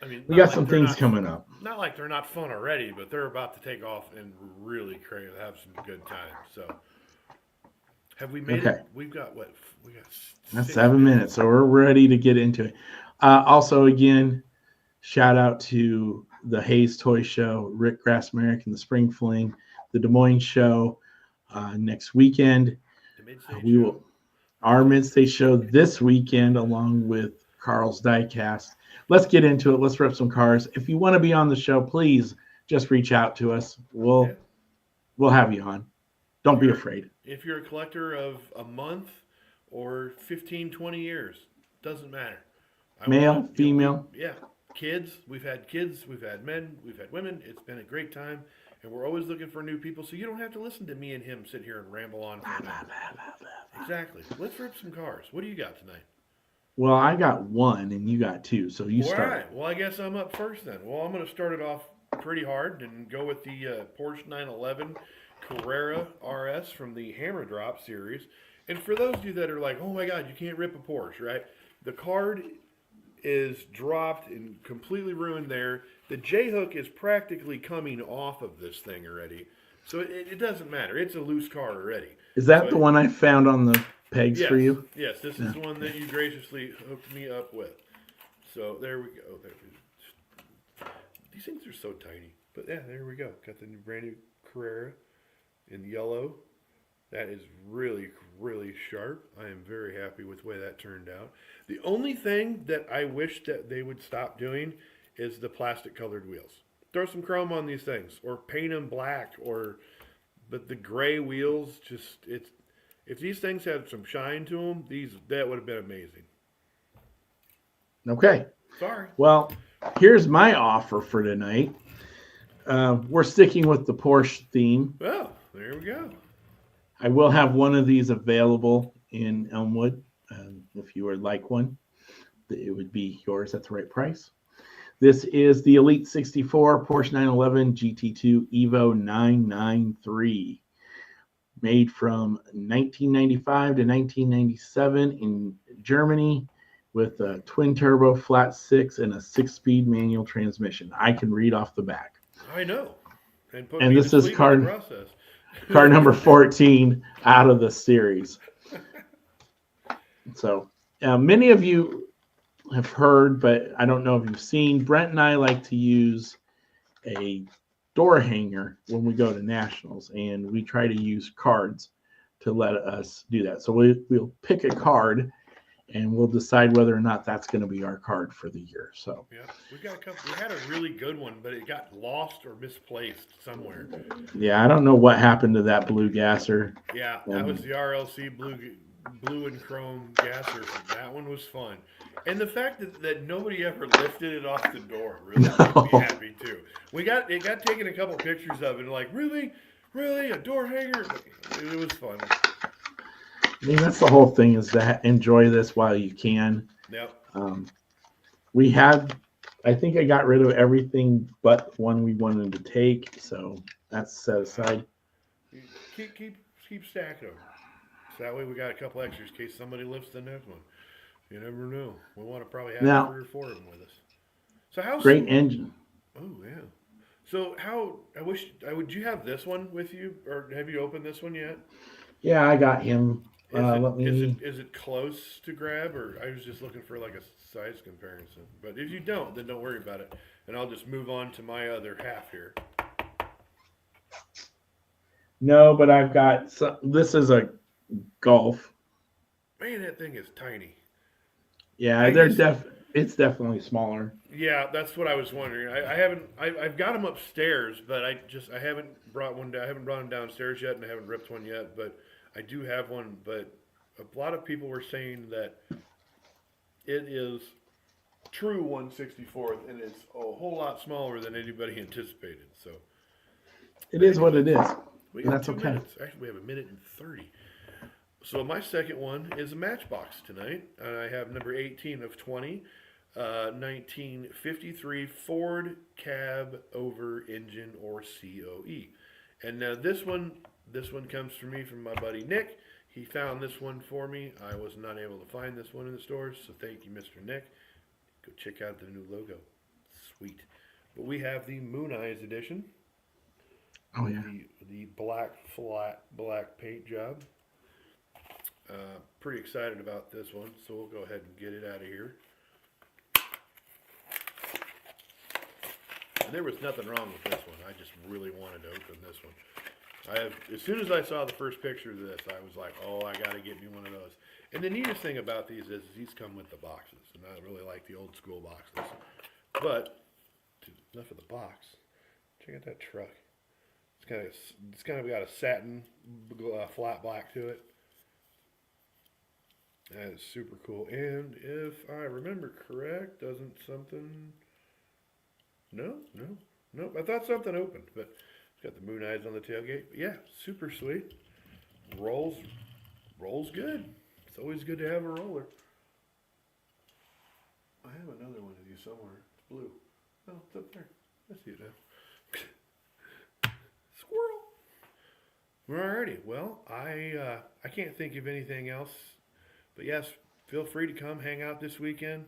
we not got like some they're things not- coming up. Not like they're not fun already, but they're about to take off and really have some good time. So have we made Okay. it? We've got what? We got That's 6 7 minutes, so we're ready to get into it. Also, again, shout out to the Hayes Toy Show, Rick Grassmerick and the Spring Fling, the Des Moines Show next weekend. The Mid-State We Show. will our Mid-State Show this weekend along with Carl's Diecast. Let's get into it. Let's rep some cars. If you want to be on the show, please just reach out to us. We'll have you on. Don't be afraid. If you're a collector of a month or 15, 20 years, doesn't matter. Male, female. Yeah. Kids, we've had men, we've had women. It's been a great time. And we're always looking for new people, so you don't have to listen to me and him sit here and ramble on for an hour. Exactly. Let's rip some cars. What do you got tonight? Well, I got one and you got two, so you All start. right. Well, I guess I'm up first then. Well, I'm going to start it off pretty hard and go with the Porsche 911 Carrera RS from the Hammer Drop series. And for those of you that are like, oh my God, you can't rip a Porsche, right? The card is dropped and completely ruined there. The J-hook is practically coming off of this thing already. So it doesn't matter. It's a loose car already. Is that the one I found on the pegs Yes, for you? yes, this is the one that you graciously hooked me up with. So there we go. These things are so tiny. But yeah, there we go. Got the new brand new Carrera in yellow. That is really, really sharp. I am very happy with the way that turned out. The only thing that I wish that they would stop doing is the plastic colored wheels. Throw some chrome on these things, or paint them black, but the gray wheels, if these things had some shine to them, that would have been amazing. Okay. Sorry. Well, here's my offer for tonight. We're sticking with the Porsche theme. Well, there we go. I will have one of these available in Elmwood. If you would like one, it would be yours at the right price. This is the Elite 64 Porsche 911 GT2 Evo 993, made from 1995 to 1997 in Germany, with a twin turbo flat six and a 6-speed manual transmission. I can read off the back. I know. And this is card number 14 out of the series. So many of you have heard, but I don't know if you've seen, Brent and I like to use a door hanger when we go to nationals, and we try to use cards to let us do that. So we'll pick a card, and we'll decide whether or not that's going to be our card for the year. So yeah, we had a really good one, but it got lost or misplaced somewhere. Yeah, I don't know what happened to that blue gasser. Yeah, that was the RLC blue and chrome gasser. That one was fun. And the fact that nobody ever lifted it off the door really made me happy too. It got taken a couple pictures of it, like, really a door hanger. It was fun. I mean, that's the whole thing, is to enjoy this while you can. Yep. I think I got rid of everything but one we wanted to take, so that's set aside. Keep stacking them. So that way we got a couple extras in case somebody lifts the next one. You never know. We want to probably have 3 or 4 of them with us. So how's great engine? Oh yeah. So would you have this one with you, or have you opened this one yet? Yeah, I got him. Is it close to grab, or I was just looking for like a size comparison? But if you don't, then don't worry about it, and I'll just move on to my other half here. No, but I've got this is a Golf. Man, that thing is tiny. Yeah, it's definitely smaller. Yeah, that's what I was wondering. I've got them upstairs, but I haven't brought one down. I haven't brought them downstairs yet, and I haven't ripped one yet. But I do have one. But a lot of people were saying that it is true 1/64th, and it's a whole lot smaller than anybody anticipated. So it is what it is. We got that's 2 okay. minutes. Actually, we have 1:30. So my second one is a Matchbox tonight. I have number 18 of 20, 1953 Ford cab over engine, or COE. And now this one comes from me from my buddy Nick. He found this one for me. I was not able to find this one in the stores, so thank you, Mr. Nick. Go check out the new logo. Sweet. But we have the Moon Eyes edition. Oh yeah. The flat black paint job. Pretty excited about this one, so we'll go ahead and get it out of here. And there was nothing wrong with this one. I just really wanted to open this one. As soon as I saw the first picture of this, I was like, oh, I got to get me one of those. And the neatest thing about these is these come with the boxes, and I really like the old school boxes. But enough of the box. Check out that truck. It's kind of got a satin flat black to it. That is super cool. And if I remember correct, doesn't something... No. I thought something opened, but it's got the Moon Eyes on the tailgate. But yeah, super sweet. Rolls good. It's always good to have a roller. I have another one of these somewhere. It's blue. Oh, it's up there. I see it now. Squirrel. Alrighty. Well, I can't think of anything else. But yes, feel free to come hang out this weekend.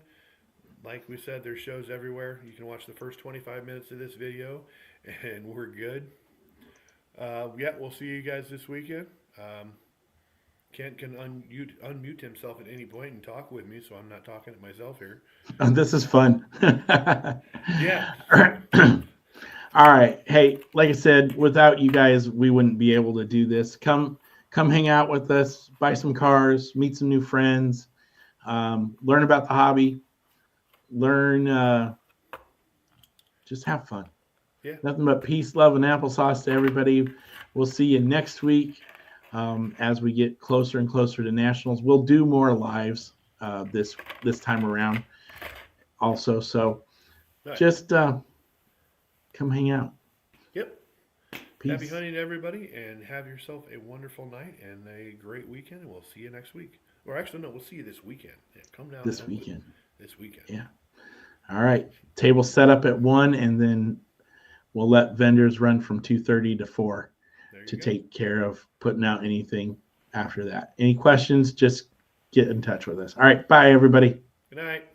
Like we said, there's shows everywhere. You can watch the first 25 minutes of this video, and we're good. Yeah, we'll see you guys this weekend. Kent can unmute himself at any point and talk with me, so I'm not talking to myself here. This is fun. Yeah. All right. Hey, like I said, without you guys, we wouldn't be able to do this. Come hang out with us, buy some cars, meet some new friends, learn about the hobby, learn, just have fun. Yeah. Nothing but peace, love, and applesauce to everybody. We'll see you next week as we get closer and closer to nationals. We'll do more lives this time around also. So just come hang out. Yep. Peace. Happy hunting, everybody, and have yourself a wonderful night and a great weekend. And we'll see you next week. Or actually, no, we'll see you this weekend. Yeah, come down this weekend. This weekend. Yeah. All right. Table set up at 1, and then we'll let vendors run from 2:30 to 4 to take care of putting out anything after that. Any questions, just get in touch with us. All right. Bye, everybody. Good night.